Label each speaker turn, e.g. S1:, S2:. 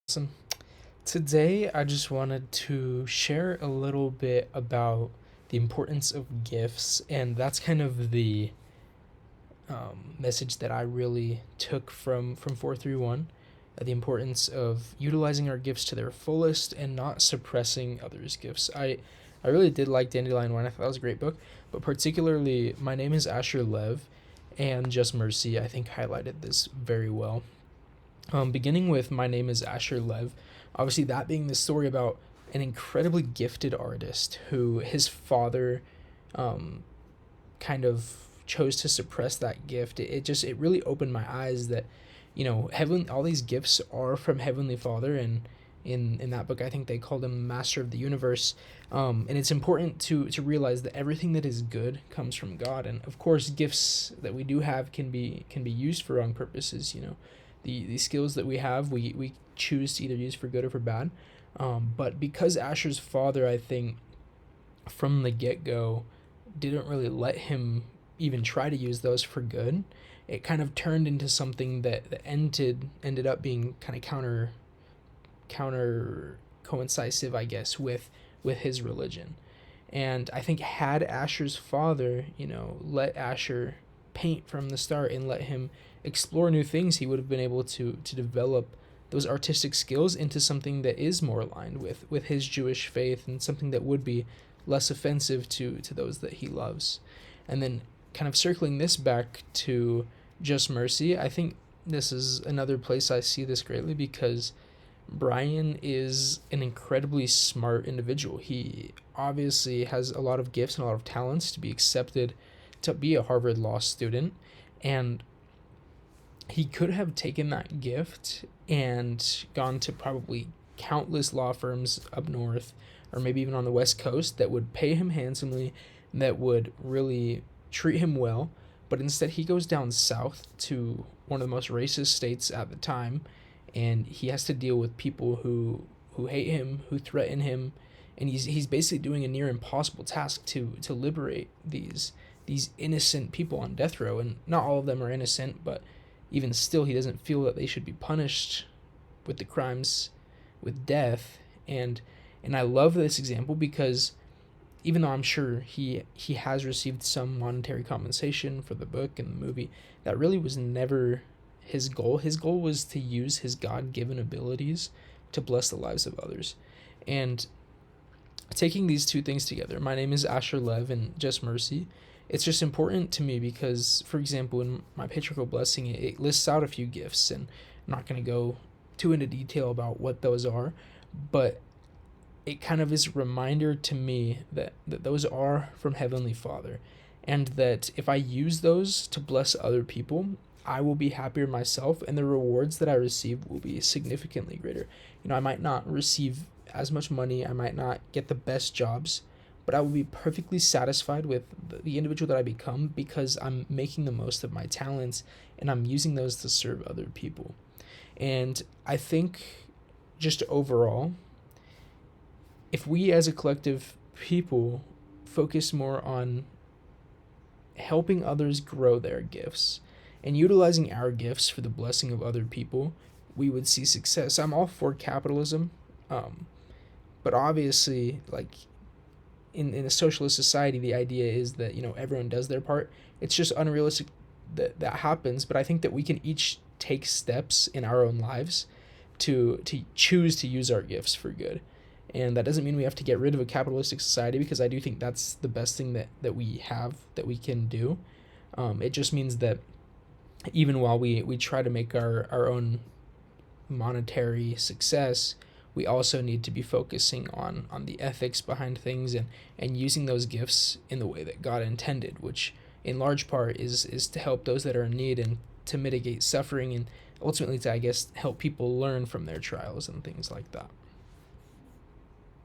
S1: Awesome. Today, I just wanted to share a little bit about the importance of gifts, and that's kind of the message that I really took from 431. The importance of utilizing our gifts to their fullest and not suppressing others' gifts. I really did like Dandelion Wine. I thought that was a great book, but particularly My Name is Asher Lev and Just Mercy, I think, highlighted this very well. Beginning with My Name is Asher Lev, obviously that being the story about an incredibly gifted artist who his father um, kind of chose to suppress that gift. It really opened my eyes that heaven, all these gifts are from Heavenly Father, and in that book I think they called him Master of the Universe. And it's important to realize that everything that is good comes from God, and of course gifts that we do have can be used for wrong purposes. The skills that we have, we choose to either use for good or for bad. But because Asher's father, I think, from the get go, didn't really let him even try to use those for good, it kind of turned into something that ended up being kind of counter coincisive, I guess, with his religion. And I think had Asher's father, let Asher paint from the start and let him explore new things, he would have been able to develop those artistic skills into something that is more aligned with his Jewish faith, and something that would be less offensive to those that he loves. And then kind of circling this back to Just Mercy, I think this is another place I see this greatly, because Brian is an incredibly smart individual. He obviously has a lot of gifts and a lot of talents to be accepted to be a Harvard Law student, and he could have taken that gift and gone to probably countless law firms up north, or maybe even on the West Coast, that would pay him handsomely, that would really treat him well. But instead, he goes down south to one of the most racist states at the time, and he has to deal with people who hate him, who threaten him, and he's basically doing a near impossible task to liberate these innocent people on death row. And not all of them are innocent, but even still, he doesn't feel that they should be punished with the crimes, with death. And I love this example because even though I'm sure he has received some monetary compensation for the book and the movie, that really was never his goal. His goal was to use his God-given abilities to bless the lives of others. And taking these two things together, My Name is Asher Lev and Just Mercy, it's just important to me because, for example, in my patriarchal blessing, it lists out a few gifts, and I'm not going to go too into detail about what those are, but it kind of is a reminder to me that those are from Heavenly Father, and that if I use those to bless other people, I will be happier myself, and the rewards that I receive will be significantly greater. I might not receive as much money, I might not get the best jobs, but I will be perfectly satisfied with the individual that I become, because I'm making the most of my talents and I'm using those to serve other people. And I think, just overall, if we as a collective people focus more on helping others grow their gifts and utilizing our gifts for the blessing of other people, we would see success. I'm all for capitalism, um, but obviously, like, in a socialist society, the idea is that everyone does their part. It's just unrealistic that that happens. But I think that we can each take steps in our own lives to choose to use our gifts for good. And that doesn't mean we have to get rid of a capitalistic society, because I do think that's the best thing that we have, that we can do. It just means that even while we try to make our own monetary success, we also need to be focusing on the ethics behind things, and using those gifts in the way that God intended, which in large part is to help those that are in need, and to mitigate suffering, and ultimately to, I guess, help people learn from their trials and things like that.